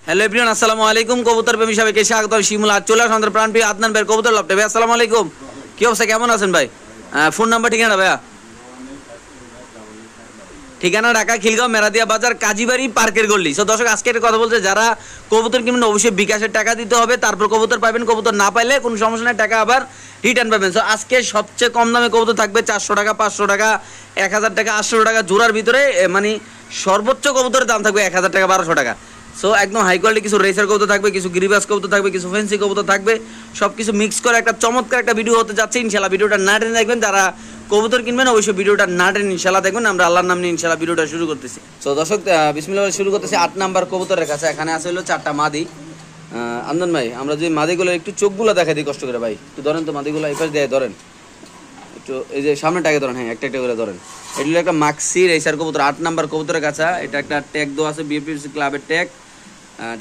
Hello everyone, আসসালামু আলাইকুম। কবুতর প্রেমী সবাইকে স্বাগত। শিমুল আজ চলে আসলাম আমাদের প্রাণপ্রিয় আদনান ভাইয়ের কবুতর লফটে। ভাই আসসালামু আলাইকুম, কি অবস্থা, কেমন আছেন ভাই? ফোন নাম্বার ঠিকানা ভাইয়া? ঠিকানা ঢাকা খিলগাঁও মেরাদিয়া বাজার কাজীবাড়ি পার্কের গল্লি। সো দর্শক, আজকে একটা কথা বলছে, যারা কবুতর কিনবেন অবশ্যই বিকাশের টাকা দিতে হবে, তারপর কবুতর পাবেন। কবুতর না পাইলে কোনো সমস্যা নেই, টাকা আবার রিটার্ন পাবেন। সো আজকে সবচেয়ে কম দামে কবুতর থাকবে 400 টাকা, 500 টাকা, 1000 টাকা, 800 টাকা জোড়ার ভিতরে। মানে সর্বোচ্চ কবুতরের দাম থাকবে 1000 টাকা, 1200 টাকা। সো একদম হাই কোয়ালিটি কিছু রেসার কবুতর থাকবে, কিছু গিরিবাস কবুতর থাকবে, কিছু ফেন্সি কবুতর থাকবে, সব কিছু মিক্স করে একটা চমৎকার একটা ভিডিও হতে যাচ্ছে ইনশাল্লাহ। ভিডিওটা না টেনে দেখবেন, যারা কবুতর কিনবেন অবশ্যই ভিডিওটা না টেনে ইনশাল্লাহ দেখবেন। আমরা আল্লাহর নাম নিয়ে ইনশাল্লাহ ভিডিওটা শুরু করতেছি। তো দর্শক, বিসমিল্লাহ বলে শুরু করতেছি। 8 নাম্বার কবুতরের কাছে এখানে আছে হলো 4টা মাদি। আন্দন ভাই, আমরা যদি মাদিগুলো একটু চোখগুলো দেখাই দিই কষ্ট করে ভাই, একটু ধরেন তো মাদিগুলো, এই পাশ দিয়ে ধরেন একটু, এই যে সামনেটাকে ধরেন, হ্যাঁ একটা একটা করে ধরেন। এগুলো একটা মাক্সি রেসার কবুতর, 8 নাম্বার কবুতরের কাছে। এটা একটা ট্যাগ দেওয়া আছে, বিএফপিসি ক্লাবের ট্যাগ।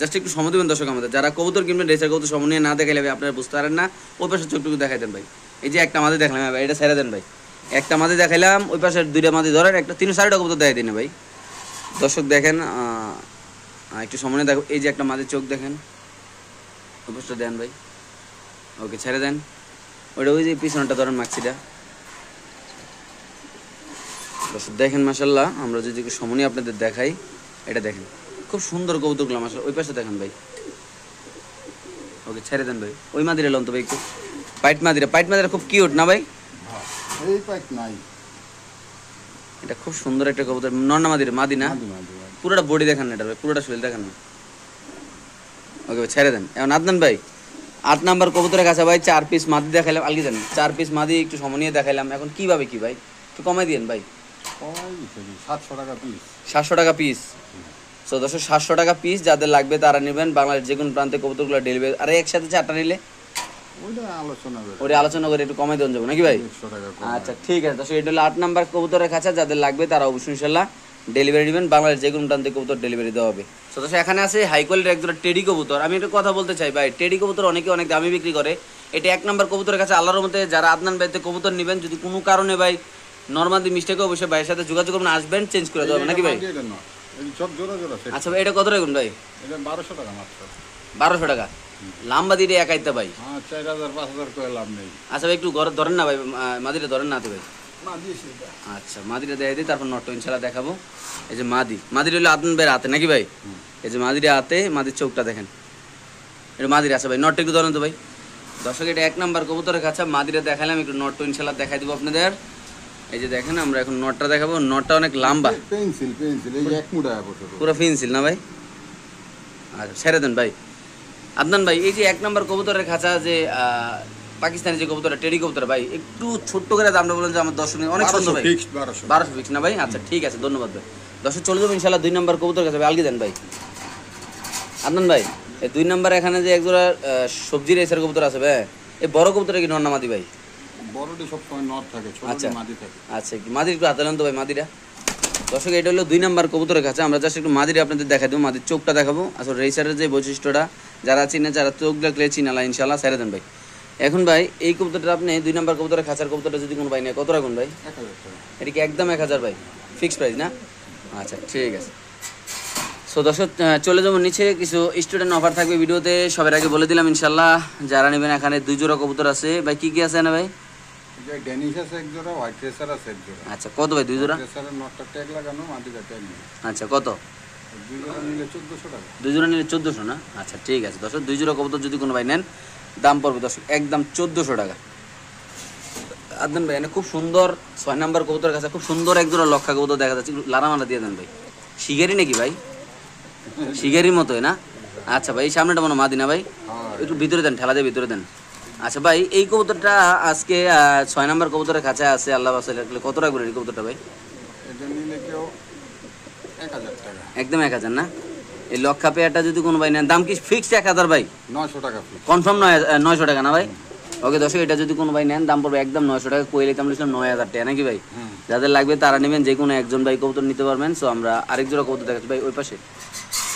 জাস্ট একটু সময় দেবেন দর্শক আমাদের, যারা কবুতর কিনবেন রেসার কবুতর সময় নিয়ে না দেখাইলে ভাই আপনারা বুঝতে পারেন না। ওই পাশে চোখটুকু দেখাই দেন ভাই। এই যে একটা মাদি দেখলাম ভাই, এটা ছেড়ে দেন ভাই। একটা মাদি দেখাইলাম, ওই পাশে 2টা মাদি ধরেন, একটা 3-4টা কবুতর দেখাই দিন ভাই। দর্শক দেখেন, একটু সময় দেখো। এই যে একটা মাদির চোখ দেখেন, ওই পাশটা দেন ভাই। ওকে ছেড়ে দেন। ওইটা ওই যে পিছনটা ধরেন মাক্সিটা। দর্শক দেখেন মাশাল্লাহ, আমরা যদি একটু সময় নিয়ে আপনাদের দেখাই, এটা দেখেন খুব সুন্দর কবুতরগুলো মাশাল্লাহ। ওই পাশে দেখেন ভাই। ওকে ছেড়ে দেন ভাই। ওই মাদিরা লন তো ভাই একটু, পাইট মাদিরা খুব কিউট না ভাই? এই পাইট নাই, এটা খুব সুন্দর একটা কবুতর, নন্না মাদি না? পুরোটা বডি দেখান না এটা ভাই, পুরোটা শরীর দেখান না। ওকে ভাই ছেড়ে দেন। এখন আদনান ভাই, 8 নাম্বার কবুতরের কাছে ভাই 4 পিস মাদি দেখাইলাম, আলগি জানি 4 পিস মাদি একটু সময় নিয়ে দেখাইলাম। এখন কিভাবে কি ভাই একটু কমাই দিয়েন ভাই। 700 টাকা পিস। 700 টাকা পিস। সো 700 টাকা পিস, যাদের লাগবে তারা নেবেন। বাংলাদেশ যে কোনো প্রান্তে কবুতরগুলো ডেলিভারি। আরে একসাথে 4টা নিলে ওটা আলোচনা করে একটু কমাই দেন যাবো নাকি ভাই? আচ্ছা ঠিক আছে দর্শক, এটা হলো 8 নাম্বার কবুতরের কাছে। যাদের লাগবে তারা অবশ্যই ইনশাল্লাহ ডেলিভারি নেবেন। বাংলাদেশ যে কোনো প্রান্তে কবুতর ডেলিভারি দেওয়া হবে। তো দর্শক, এখানে আছে হাই কোয়ালিটির একজোড়া টেডি কবুতর। আমি একটা কথা বলতে চাই ভাই, টেডি কবুতর অনেকে অনেক দামি বিক্রি করে। এটা 1 নাম্বার কবুতরের কাছে। আল্লাহর মতে যারা আদনান ভাইতে কবুতর নেবেন, যদি কোনো কারণে ভাই নরমালি মিস্টেক অবশ্যই ভাইয়ের সাথে যোগাযোগ করবেন, আসবেন, চেঞ্জ করে দেবেন নাকি ভাই? আচ্ছা ভাই, এটা কত রাখুন ভাই? 1200 টাকা মাত্র। 1200 টাকা লাম্বা দিয়ে একাইতে ভাই? 4000-5000 করে লাভ নেই। আচ্ছা ভাই, একটু ঘরে ধরেন না ভাই, মাদিটা ধরেন না তো ভাই। আচ্ছা মাদিটা দেখাই দিই, তারপর নটটা ইনশাল্লাহ দেখাবো। এই যে মাদিটা হলো আদনান ভাইয়ের হাতে নাকি ভাই? এই যে মাদিটা হাতে, মাদির চোখটা দেখেন, এটা মাদির আছে ভাই। নটটা একটু ধরেন তো ভাই। দর্শক, এটা 1 নাম্বার কবুতরের কাছে। মাদিটা দেখালাম, একটু নটটা ইনশাল্লাহ দেখাই দিব আপনাদের। এই যে দেখেন, আমরা এখন নটটা দেখাবো। নটটা অনেক লম্বা, পেন্সিল এই এক মুড়া পুরো পেন্সিল না ভাই? আচ্ছা ছেড়ে দেন ভাই। আদনান ভাই, এই যে 1 নাম্বার কবুতরের খাঁচা, যে পাকিস্তানি যে কবুতর, টেডি কবুতর ভাই, একটু ছোট্ট করে দামটা বলেন যে আমার দর্শক অনেক সুন্দর ভাই। 1200 ফিক্স না ভাই? আচ্ছা ঠিক আছে, ধন্যবাদ ভাই। দর্শক চলে যাবো ইনশাল্লাহ 2 নাম্বার কবুতর কাছে। আলগি দেন ভাই। আদনান ভাই, এই 2 নাম্বার এখানে যে একজোড়া সবজি রেসার কবুতর আছে ভাই, এই বড় কবুতর কি নর না মাদি ভাই? বড়টি সব সময় নট থাকে, ছোটটি মাদি থাকে। আচ্ছা মাদির একটু হাতে নেন তো ভাই, মাদিরা। দর্শক, এটা হলো 2 নাম্বার কবুতরের কাছে। আমরা জাস্ট একটু মাদিরা আপনাদের দেখা দেবো, মাদির চোখটা দেখাবো। আসলে রেসারের যে বৈশিষ্ট্যটা যারা চিনে, যারা চোখ দেখলে চিনালা ইনশাল্লাহ ছেড়ে দেন ভাই। এখন ভাই, এই কবুতরটা আপনি 2 নাম্বার কবুতরের খাঁচার কবুতরটা যদি কোনো ভাই নেয়, কত রাখুন ভাই? 1000 টাকা। এটা কি একদম 1000 ভাই ফিক্সড প্রাইস না? আচ্ছা ঠিক আছে। সো দর্শক, চলে যাবো নিচে। কিছু স্টুডেন্ট অফার থাকবে ভিডিওতে, সবার আগে বলে দিলাম ইনশাল্লাহ। যারা নেবেন, এখানে 2 জোড়া কবুতর আছে ভাই। কি কি আছে না ভাই? ডেনিশ আছে এক জোড়া, হোয়াইট রেসার আছে এক জোড়া। আচ্ছা কত ভাই 2 জোড়া? রেসারের নটটা ট্যাগ লাগানো, মাদিটা ট্যাগ নেই। আচ্ছা কত? 2 জোড়া নিলে 1400 টাকা। 2 জোড়া নিলে 1400 না? আচ্ছা ঠিক আছে দর্শক, 2 জোড়া কবুতর যদি কোনো ভাই নেন, দাম পড়বে দর্শক একদম 1400 টাকা। আদনান ভাই, এখানে খুব সুন্দর 6 নাম্বার কবুতরের কাছে খুব সুন্দর এক জোড়া লক্ষা কবুতর দেখা যাচ্ছে। লারামালা দিয়ে দেন ভাই। শিগারি নাকি ভাই? শিগারির মতোই না? আচ্ছা ভাই, এই সামনেটা মনে মাদি না ভাই? একটু ভিতরে দেন, ঠেলা দিয়ে ভিতরে দেন। আচ্ছা ভাই, এই কবুতরটা আজকে 6 নাম্বার কবুতরের কাছে আছে। আল্লাহ বাসায় রাখলে কত রাখবেন এই কবুতরটা ভাই? এটা নিলে কেউ 1000 টাকা। একদম 1000 না? এই লক্ষা পেয়ারটা যদি কোনো ভাই নেন, দাম কি ফিক্সড 1000 ভাই? 900 টাকা ফিক্স। কনফার্ম 900 টাকা না ভাই? ওকে দর্শক, এটা যদি কোনো ভাই নেন, দাম পড়বে একদম 900 টাকা। কইলে তো আমরা 9000 টাকা নাকি ভাই? যাদের লাগবে তারা নেবেন, যে কোনো একজন ভাই কবুতর নিতে পারবেন। সো আমরা আরেক জোড়া কবুতর দেখাচ্ছি ভাই ওই পাশে।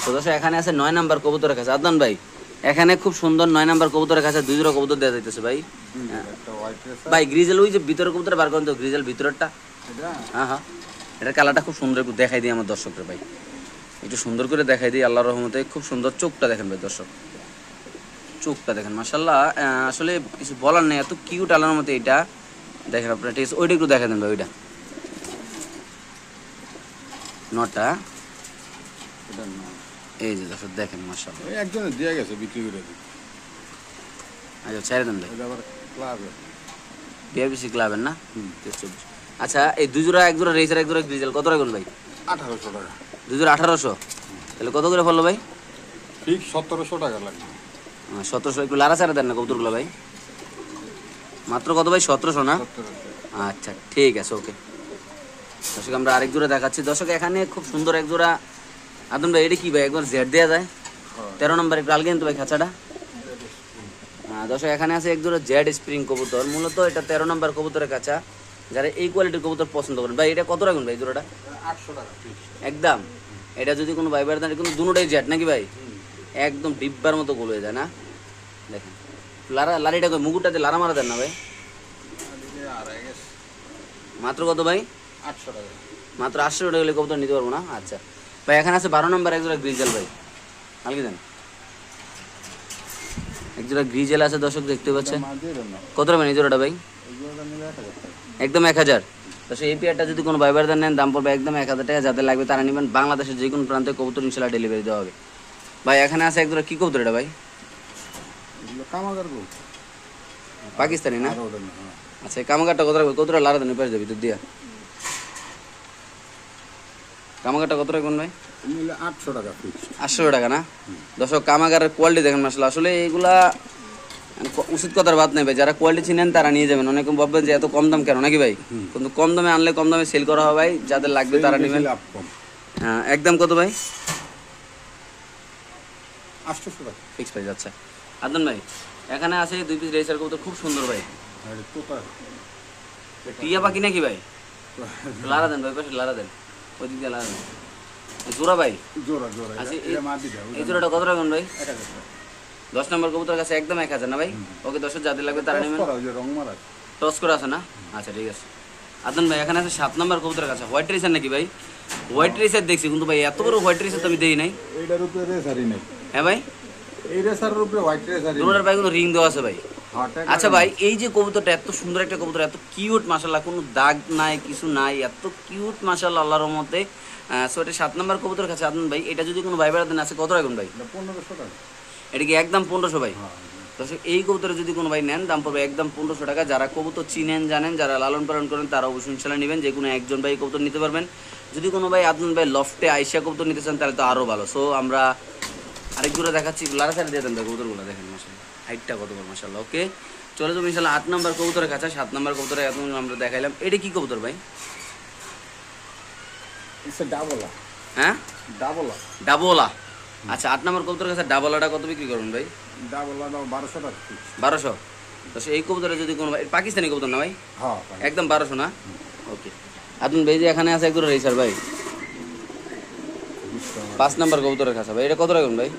তো দর্শক, এখানে আছে 9 নাম্বার কবুতরের কাছে। আদনান ভাই, এখানে খুব সুন্দর 9 নাম্বার কবুতরের কাছে 2 জোড়া কবুতর দেওয়া যাইতেছে ভাই। ভাই গ্রিজেল, ওই যে ভিতরে কবুতর বার করেন তো, গ্রিজেল ভিতরটা। হ্যাঁ হ্যাঁ, এটার কালারটা খুব সুন্দর, একটু দেখাই দিই আমার দর্শকদের ভাই। একটু সুন্দর করে দেখাই দিই আল্লাহর রহমতে। খুব সুন্দর চোখটা দেখেন ভাই দর্শক, চোখটা দেখেন মাশাআল্লাহ। আসলে কিছু বলার নেই, এত কিউট আল্লাহর মতো এটা দেখেন আপনারা। ঠিক আছে, ওইটা একটু দেখা দেন ভাই, ওইটা নটা। এটা না, এই যে দর্শক দেখেন মাশাআল্লাহ। ওই একজনে দিয়ে গেছে বিক্রি করে দিই। আচ্ছা ছেড়ে দেন ভাই, এটা আবার ক্লাবে। বিআরবিসি ক্লাবের না? 23-24। আচ্ছা এই দুই জোড়া, এক জোড়া রেসার, এক জোড়া গ্রিজেল, কত টাকা ভাই? 1800 টাকা। দুই জোড়া 1800, তাহলে কত করে পড়লো ভাই? ঠিক 1700 টাকা লাগবে। 1700। একটু লারা ছাড়া দেন না কবুতরগুলো ভাই। মাত্র কত ভাই? 1700 না? 1700। আচ্ছা ঠিক আছে, ওকে। দর্শক আমরা আরেক জোড়া দেখাচ্ছি। দর্শক এখানে খুব সুন্দর এক জোড়া। আদম ভাই এটা কি ভাই, একবার জেড দেওয়া যায়? 13 নম্বর একটু আলগে কিন্তু ভাই খাঁচাটা। দর্শক এখানে আছে এক জোড়া জেড স্প্রিং কবুতর। মূলত এটা 13 নম্বর কবুতরের কাছা। যারা এই কোয়ালিটির কবুতর পছন্দ করেন ভাই, এটা কত রাখুন ভাই জোড়াটা? 800 টাকা পিস। একদম। এটা যদি কোনো ভাই বেড়াতে কিন্তু দুটোটাই জেড নাকি ভাই? একদম ডিব্বার মতো গোল হয়ে যায় না? দেখেন লারিটা মুকুটটাতে লারা মারা দেন না ভাই? মাত্র কত ভাই? 800 টাকা। মাত্র 800 টাকা হলে কবুতর নিতে পারবো না? আচ্ছা ভাই এখানে আছে 12 নম্বর এক জোড়া গ্রিজেল ভাই, আলগে দেন। এক জোড়া গ্রিজেল আছে দর্শক দেখতে পাচ্ছেন। কত টাকা এই জোড়াটা ভাই? একদম 1000। দর্শক এই পেয়ারটা যদি কোনো ভাই বেড়াতে নেন দাম পড়বে একদম 1000 টাকা। যাদের লাগবে তারা নেবেন। বাংলাদেশের যে কোনো প্রান্তে কবুতর ইনশাল্লাহ ডেলিভারি দেওয়া হবে। ভাই এখানে আছে এক জোড়া কি কবুতর এটা ভাই? পাকিস্তানি না? আচ্ছা কামাগারটা কত রাখবে? কতটা লারা দেন পাশে ভিতর দিয়া? কামাগারটা কত রাখবেন ভাই? 800 টাকা ফিক্স। 800 টাকা না? দর্শক কামাগারের কোয়ালিটি দেখেন মাশাআল্লাহ। আসলে এগুলা উচিত কথার বাদ নাই ভাই, যারা কোয়ালিটি চিনেন তারা নিয়ে যাবেন। অনেকে ভাববেন যে এত কম দাম কেন নাকি ভাই? কিন্তু কম দামে আনলে কম দামে সেল করা হয় ভাই। যাদের লাগবে তারা নেবেন। হ্যাঁ একদম কত ভাই? 800 টাকা ফিক্স প্রাইস। আচ্ছা আদনান ভাই এখানে আছে 2 পিস রেসার কবুতর খুব সুন্দর ভাই। টিয়া পাখি নাকি ভাই? লারা দেন ভাই, পাশে লারা দেন, ওই দিক দিয়ে লারা দেন। জোড়া ভাই? জোড়া জোড়া। আচ্ছা এই জোড়াটা কত রাখবেন ভাই? 10 নম্বর কবুতর কাছে একদম 1000 না ভাই? ওকে দর্শক যাদের লাগবে তারা নেবেন। টস করা আছে না? আচ্ছা ঠিক আছে। আদনান ভাই এখানে আছে 7 নম্বর কবুতরের কাছে হোয়াইট রেসার নাকি ভাই? হোয়াইট রেসার দেখছি কিন্তু ভাই এত বড় হোয়াইট রেসার তো আমি দেই নাই। এইটার উপরে রেসারই নাই। হ্যাঁ ভাই এই রেসারের উপরে হোয়াইট রেসারই। দুটোর ভাই কোনো রিং দেওয়া আছে ভাই? আচ্ছা ভাই এই যে কবুতরটা এত সুন্দর একটা কবুতর, এত কিউট মাশাআল্লাহ, কোনো দাগ নাই কিছু নাই, এত কিউট মাশাআল্লাহ আল্লাহর রহমতে। সো এটা 7 নম্বর কবুতর কাছে আদনান ভাই। এটা যদি কোনো ভাই বেড়াতে আছে কত রাখবেন ভাই? 1500 টাকা। এটা কি একদম 1500 ভাই? দর্শক এই কবুতরে যদি কোনো ভাই নেন দাম পড়বে একদম 1500 টাকা। যারা কবুতর চিনেন জানেন, যারা লালন পালন করেন তারা অবশ্যই ইনশাআল্লাহ নেবেন। যে কোনো একজন ভাই কবুতর নিতে পারবেন। যদি কোনো ভাই আদনান ভাই লফটে আইসা কবুতর নিতে চান তাহলে তো আরও ভালো। সো আমরা আরেক জোড়া দেখাচ্ছি। লারা সাইড দিয়ে দেন ভাই কবুতরগুলো দেখেন মাশাআল্লাহ, হাইটটা কত বড় মাশাআল্লাহ। ওকে চলে যাবো ইনশাআল্লাহ 8 নম্বর কবুতরের কাছে। 7 নম্বর কবুতরে এত আমরা দেখাইলাম। এটা কি কবুতর ভাই? এটা ডাবলা। হ্যাঁ ডাবলা। ডাবলা। আচ্ছা 8 নম্বর কবুতরের কাছে ডাবলাটা কত বিক্রি করবেন ভাই? ডাবলা দাও 1200 টাকা। 1200। তো এই কবুতরে যদি কোনো ভাই, পাকিস্তানি কবুতর না ভাই? হ্যাঁ একদম 1200 না? ওকে আদনান ভাই যে এখানে আছে একদম রেসার ভাই 5 নম্বর কবুতরের কাছে ভাই। এটা কত রাখবেন ভাই?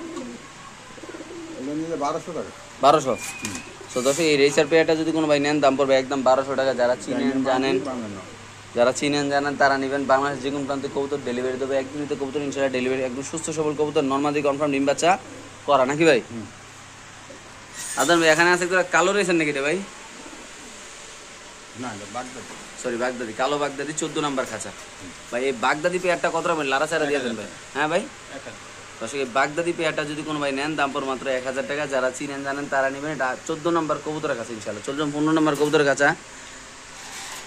এটা নিলে 1200 টাকা। 1200। সো দর্শক এই রেসার পেয়ারটা যদি কোনো ভাই নেন দাম পড়বে একদম 1200 টাকা। যারা চিনেন জানেন, যারা চিনেন জানেন তারা নেবেন। বাংলাদেশ যে কোনো প্রান্তে কবুতর ডেলিভারি দেবে। একদিনতে কবুতর ইনশাআল্লাহ ডেলিভারি। একদম সুস্থ সবল কবুতর, নরমালি কনফার্ম ডিম বাচ্চা করা নাকি ভাই? আদনান ভাই এখানে আছে একটা কালো রেসার নাকি রে ভাই? না এটা বাগদাদি। সরি বাগদাদি, কালো বাগদাদি 14 নম্বর খাঁচা ভাই। এই বাগদাদি পেয়ারটা কত রাখবেন? লারা ছাড়া দিয়ে দেন ভাই। হ্যাঁ ভাই দর্শক এই বাগদাদি পেয়ারটা যদি কোনো ভাই নেন দাম পড়বে মাত্র 1000 টাকা। যারা চিনেন জানেন তারা নেবেন। এটা 14 নম্বর কবুতরের কাছে ইনশাআল্লাহ। 15 নম্বর কবুতরের কাছে।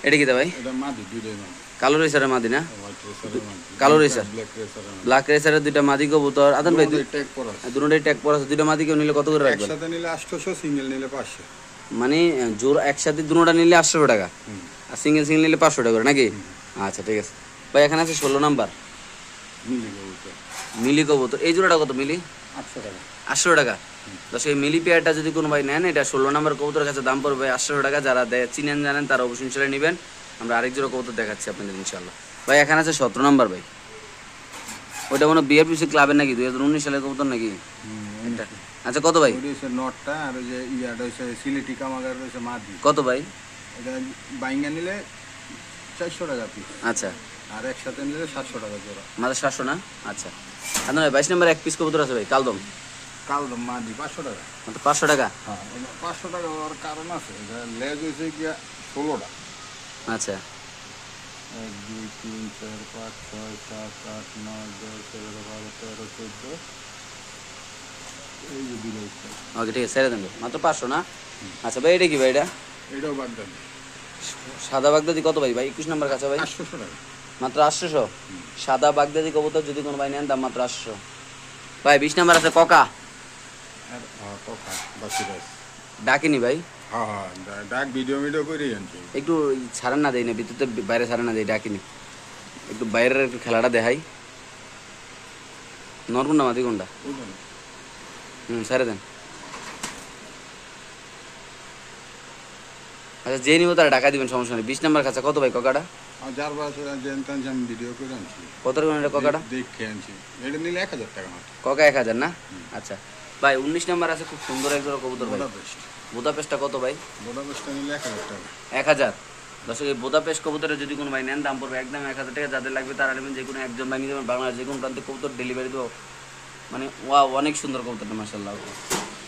এটা কি ভাই? এটা মাদি, দুইটাই মাদি। কালো রেসারের মাদি না? হোয়াইট রেসারের মাদি। কালো রেসার, ব্ল্যাক রেসারের মাদি। ব্ল্যাক রেসারের দুইটা মাদি কবুতর। আদনান ভাই ট্যাগ করা আছে। দুটোটাই ট্যাগ পড়া আছে। দুইটা মাদি কেউ নিলে কত করে রাখবেন? একসাথে নিলে 800, সিঙ্গেল নিলে 500। মানে জোর একসাথে দুটোটা নিলে 800 টাকা, আর সিঙ্গেল সিঙ্গেল নিলে 500 টাকা করে নাকি? আচ্ছা ঠিক আছে ভাই। এখানে আছে 16 নাম্বার মিলি কবুতর। মিলি কবুতর। এই জোড়াটা কত মিলি? 800 টাকা। 800 টাকা। দর্শক এই মিলি পেয়ারটা যদি কোনো ভাই নেন এটা 16 নম্বর কবুতরের কাছে দাম পড়বে 800 টাকা। যারা চিনেন জানেন তারা অবশ্যই ইনশাআল্লাহ নেবেন। আমরা আরেক জোড়া কবুতর দেখাচ্ছি আপনাদের ইনশাআল্লাহ। ভাই এখানে আছে 17 নাম্বার ভাই। ওইটা কোনো বিআরপিসি ক্লাবের নাকি? 2019 সালের কবুতর নাকি এটা? আচ্ছা কত ভাই? ওই হচ্ছে নটটা, আর ওই যে ইয়াটা হচ্ছে সিলেটি কামাগার হচ্ছে মাদি। কত ভাই? এটা বাইঙ্গা নিলে 400 টাকা পিস। আচ্ছা আর একসাথে নিলে 700 টাকা জোড়া। মাত্র 700 না? আচ্ছা আদন ভাই 22 নম্বর এক পিস কবুতর আছে ভাই কালদম কালদম মাদি 500 টাকা। মাত্র 500 টাকা। হ্যাঁ 500 টাকা হওয়ার কারণ আছে, এটা লেজ হয়েছে গিয়া 16টা। আচ্ছা 1 2 3 4 5 6 7 8 9 10 11 12 13 14 এই যে দিল। ওকে ঠিক আছে ছেড়ে দেন ভাই। মাত্র 500 না? আচ্ছা ভাই এটা কি ভাই এটা? এটাও বাগদান সাদা বাগদাদি কত ভাই? ভাই 21 নম্বর কাছে ভাই 800 টাকা। মাত্র 800। সাদা বাগদাদি কবুতর যদি কোনো ভাই নেন দাম মাত্র 800 ভাই। 20 নম্বর আছে ককা। আর কথা বাসিরাস ডাকিনি ভাই হ্যাঁ হ্যাঁ ডাক ভিডিও করে আনছি। একটু ছাড়েন না দেই না ভিতরে বাইরে ছাড়েন না দেই ডাকিনি একটু বাইরের একটু খেলাটা দেখাই। নরম না মাদি কোনটা? বুঝলেন ছেড়ে দেন। আচ্ছা যে নিব তারা টাকা দিবেন সমস্যা নেই। 20 নম্বর কাছে কত ভাই ককাটা? আর যার বাসে জানতাম যে আমি ভিডিও করে আনছি, কত করে এটা ককাটা? দেখে আনছি। এটা নিলে 1000 টাকা মাত্র। ককা 1000 না? আচ্ছা ভাই 19 নম্বর আছে খুব সুন্দর এক জোড়া কবুতর ভাই। বুদাপেস্ট বুদাপেস্টটা কত ভাই? বুদাপেস্টটা নিলে 1000 টাকা। 1000। দর্শক এই বুদাপেস্ট কবুতরে যদি কোনো ভাই নেন দাম পড়বে একদম 1000 টাকা। যাদের লাগবে তারা নেবেন, যে কোনো একজন ভাই নিতে পারেন। বাংলাদেশ যে কোনো প্রান্তে কবুতর ডেলিভারি দেবো। মানে ওয়াও অনেক সুন্দর কবুতরটা মাশাআল্লাহ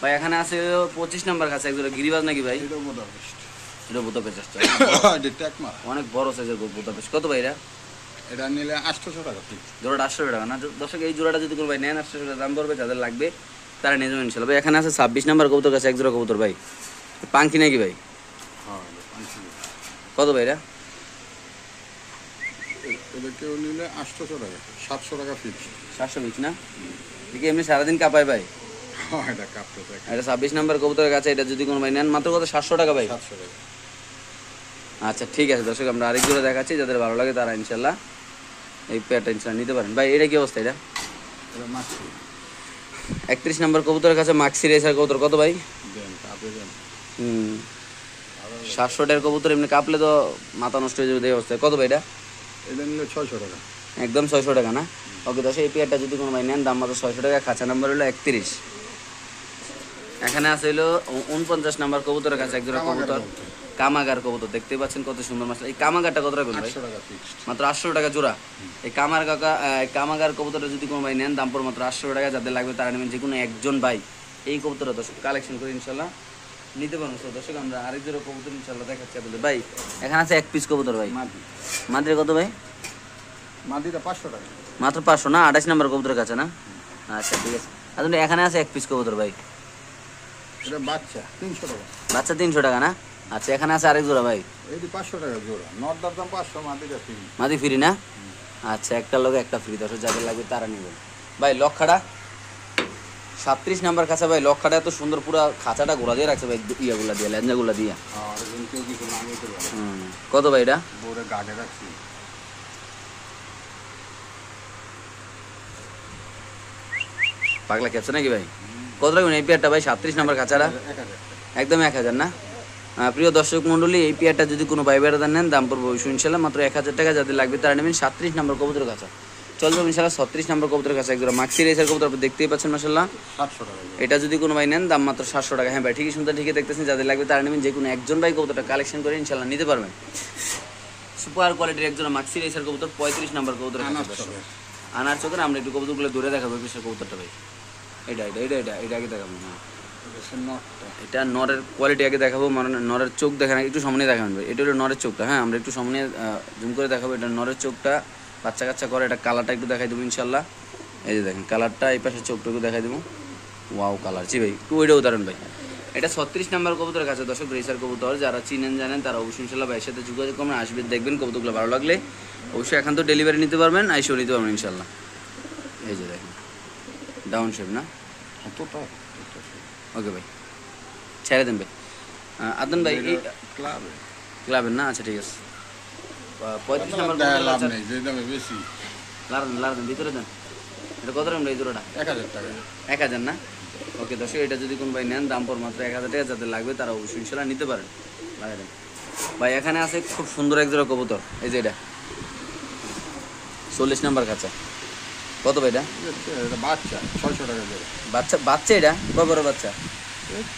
ভাই। এখানে আছে 25 নম্বর কাছে এক জোড়া গিরিবাজ নাকি ভাই? এটা বুদাপেস্ট। এটা বুদাপেস্ট এটা ট্যাকমার অনেক বড় সাইজের বুদাপেস্ট। কত ভাই এটা? এটা নিলে 800 টাকা ফিক্স। জোড়াটা 800 টাকা না? দর্শক এই জোড়াটা যদি কোনো ভাই নেন 800 টাকা দাম পড়বে। যাদের লাগবে তারা নিয়ে যাবেন ইনশাআল্লাহ ভাই। এখানে আছে 26 নম্বর কবুতর কাছে এক জোড়া কবুতর ভাই। পাঙ্কি নাকি ভাই? হ্যাঁ এটা 500 কত ভাই এটা? এটা কেউ নিলে 800 টাকা, 700 টাকা ফিক্স। 720 না? দেখি এমনি সারাদিন কাপায় ভাই। হ্যাঁ এটা কাপতে থাকে। এটা 26 নম্বর কবুতরের কাছে। এটা যদি কোনো ভাই নেন মাত্র কত? 700 টাকা ভাই। 700 টাকা। আচ্ছা ঠিক আছে দর্শক আমরা আরেক জোড়া দেখাচ্ছি, যাদের ভালো লাগে তারা ইনশাল্লাহ এই পেয়ারটা ইনশাল্লাহ নিতে পারেন ভাই। এটা কি অবস্থা? এটা এটা মাছি 31 নম্বর কবুতরের কাছে মাক্সি রেসার কবুতর কত ভাই? দেন কাপে দেন। 700 টাকার কবুতর এমনি কাপলে তো মাথা নষ্ট হয়ে যাবে এই অবস্থায়। কত ভাই এটা? এটা নিলে 600 টাকা। একদম 600 টাকা না? ওকে দর্শক এই পেয়ারটা যদি কোনো ভাই নেন দাম মাত্র 600 টাকা। খাঁচা নাম্বার হলো 31। এখানে আছে হলো 49 নম্বর কবুতরের কাছে একজোড়া কবুতর কামাগার কবুতর। দেখতে পাচ্ছেন কত সুন্দর মাছ। এই কামাগারটা কত টাকা ভাই? 800 টাকা ফিক্স। মাত্র 800 টাকা জোড়া। এই কামাগার কবুতরটা যদি কোনো ভাই নেন দাম পড়ে মাত্র 800 টাকা। যাদের লাগবে তারা নেবেন, যে কোনো একজন ভাই এই কবুতরটা দর্শক কালেকশন করে ইনশাল্লাহ নিতে পারেন। তো দর্শক আমরা আরেক জোড়া কবুতর ইনশাল্লাহ দেখাচ্ছি আপনাদের ভাই। এখানে আছে এক পিস কবুতর ভাই। মাদি মাত্র কত ভাই? মাদিটা 500 টাকা। মাত্র 500 না? 28 নম্বর কবুতরের কাছে না? আচ্ছা ঠিক আছে। আসলে এখানে আছে এক পিস কবুতর ভাই। এটা বাচ্চা 300 টাকা। বাচ্চা 300 টাকা না? আচ্ছা এখানে আছে আরেক জোড়া ভাই। এটি 500 টাকা জোড়া। নর্দার দাম 500, মাদিটা ফ্রি। মাদি ফ্রি না? আচ্ছা একটা লোক একটা ফ্রি। দর্শক যাদের লাগবে তারা নেবেন ভাই। লক্ষাটা 37 নাম্বার কাছে ভাই। লক্ষাটা এত সুন্দর, পুরো খাঁচাটা ঘোরা দিয়ে রাখছে ভাই, ইয়াগুলা দিয়ে লেঞ্জাগুলা দিয়ে। আর কেউ কিছু না নিতে পারে। কত ভাই এটা? বোরে গাড়ে রাখছি। পাগলা খেপছে নাকি ভাই? কত রাখবেন এই পেয়ারটা ভাই? 37 নাম্বার খাঁচাটা 1000 টাকা। একদম 1000 না? প্রিয় দর্শক মন্ডলী এই পেয়ারটা যদি কোনো ভাই বেড়াদার নেন দাম পড়বো ইনশাল্লাহ মাত্র 1000 টাকা। যাদের লাগবে তারা নেবেন 37 নম্বর কবুতরের কাছে। চলবে ইনশাল্লাহ 36 নম্বর কবুতরের কাছে একজোড়া মাক্সি রেসার কবুতর আপনি দেখতেই পাচ্ছেন মাশাআল্লাহ 700 টাকা। এটা যদি কোনো ভাই নেন দাম মাত্র 700 টাকা। হ্যাঁ ভাই ঠিকই শুনতে ঠিকই দেখতেছেন। যাদের লাগবে তারা নেবেন, যে কোনো একজন ভাই কবুতরটা কালেকশন করে ইনশাল্লাহ নিতে পারবেন। সুপার কোয়ালিটির একজোড়া মাক্সি রেসার কবুতর 35 নম্বর কবুতরের কাছে। আনার চোখে আমরা একটু কবুতরগুলো দূরে দেখাবো পিসের কবুতরটা ভাই। এটা আগে দেখাবো। হ্যাঁ এটা নরের কোয়ালিটি আগে দেখাবো, মানে নরের চোখ দেখেন একটু সামনে দেখাবেন ভাই। এটা হলো নরের চোখটা। হ্যাঁ আমরা একটু সামনে জুম করে দেখাবো। এটা নরের চোখটা বাচ্চা কাচ্চা করে। এটা কালারটা একটু দেখাই দেবো ইনশাল্লাহ। এই যে দেখেন কালারটা, এই পাশে চোখটুকু দেখাই দেবো। ওয়াও কালার জি ভাই, একটু ওইটা উদাহরণ ভাই। এটা 36 নম্বর কবুতরের কাছে দর্শক রেসার কবুতর। যারা চিনেন জানেন তারা অবশ্যই ইনশাল্লাহ ভাইয়ের সাথে যোগাযোগ করবেন, আসবেন দেখবেন। কবুতরগুলো ভালো লাগলে অবশ্যই এখন তো ডেলিভারি নিতে পারবেন, আইসেও নিতে পারবেন ইনশাল্লাহ। এই যে দেখেন ডাউন শেপ না? ওকে ভাই ছেড়ে দেন ভাই। আদন ভাই এই ক্লাবের না? আচ্ছা ঠিক আছে। 35 নম্বর লাভ নেই, যে দামে বেশি। লাড়ান ভিতরে দেন। এটা কত টাকা এই জোড়াটা? 1000 টাকা। 1000 না? ওকে দর্শক এটা যদি কোন ভাই নেন দাম পর মাত্র 1000 টাকা। যাদের লাগবে তারা অবশ্যই ইনশাল্লাহ নিতে পারেন। লাগাই দেন ভাই। এখানে আছে খুব সুন্দর এক জোড়া কবুতর। এই যে এটা 40 নম্বর কাছে। কত ভাই এটা? এটা বাচ্চা 600 টাকা জোড়া। বাচ্চা এটা কয় বড় বাচ্চা?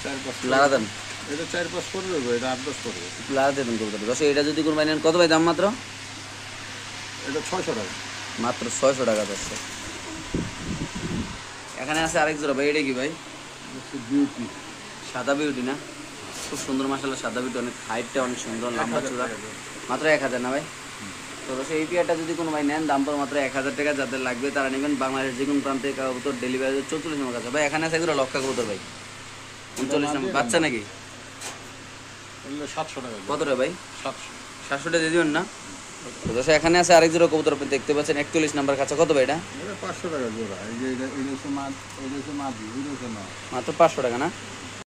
4-5 লাড়া দেন। এটা 4-5 পড়বে, এটা 8-10 পড়বে। লাড়া দেবেন কবুতর। দর্শক এটা যদি কোন ভাই নেন কত ভাই দাম? মাত্র এটা 600 টাকা। মাত্র 600 টাকা দর্শক। এখানে আছে আরেক জোড়া ভাই, এটা কি ভাই? বিউটি সাদা বিউটি না? খুব সুন্দর মাশাআল্লাহ, সাদা বিউটি, অনেক হাইটটা অনেক সুন্দর, লম্বা চূড়া। মাত্র 1000 না ভাই? তো অবশ্যই এই পেয়ারটা যদি কোনো ভাই নেন, দাম পড়ে মাত্র 1000 টাকা। যাদের লাগবে তারা নেবেন। বাংলাদেশ যে কোনো প্রান্তে কবুতর ডেলিভারি 44 নম্বর কাছে ভাই। এখানে আছে এগুলো লক্ষা কবুতর ভাই, 39 নম্বর বাচ্চা নাকি? 700 টাকা। কত রে ভাই? 700। 700 টাকা দিয়ে দিবেন না? তো দর্শক এখানে আছে আরেক জোড়া কবুতর, আপনি দেখতে পাচ্ছেন 41 নম্বর কাছে। কত ভাই এটা? এটা 500 টাকা জোড়া। এই যে এটা হচ্ছে মাদি, এটা হচ্ছে নর। মাত্র 500 টাকা না?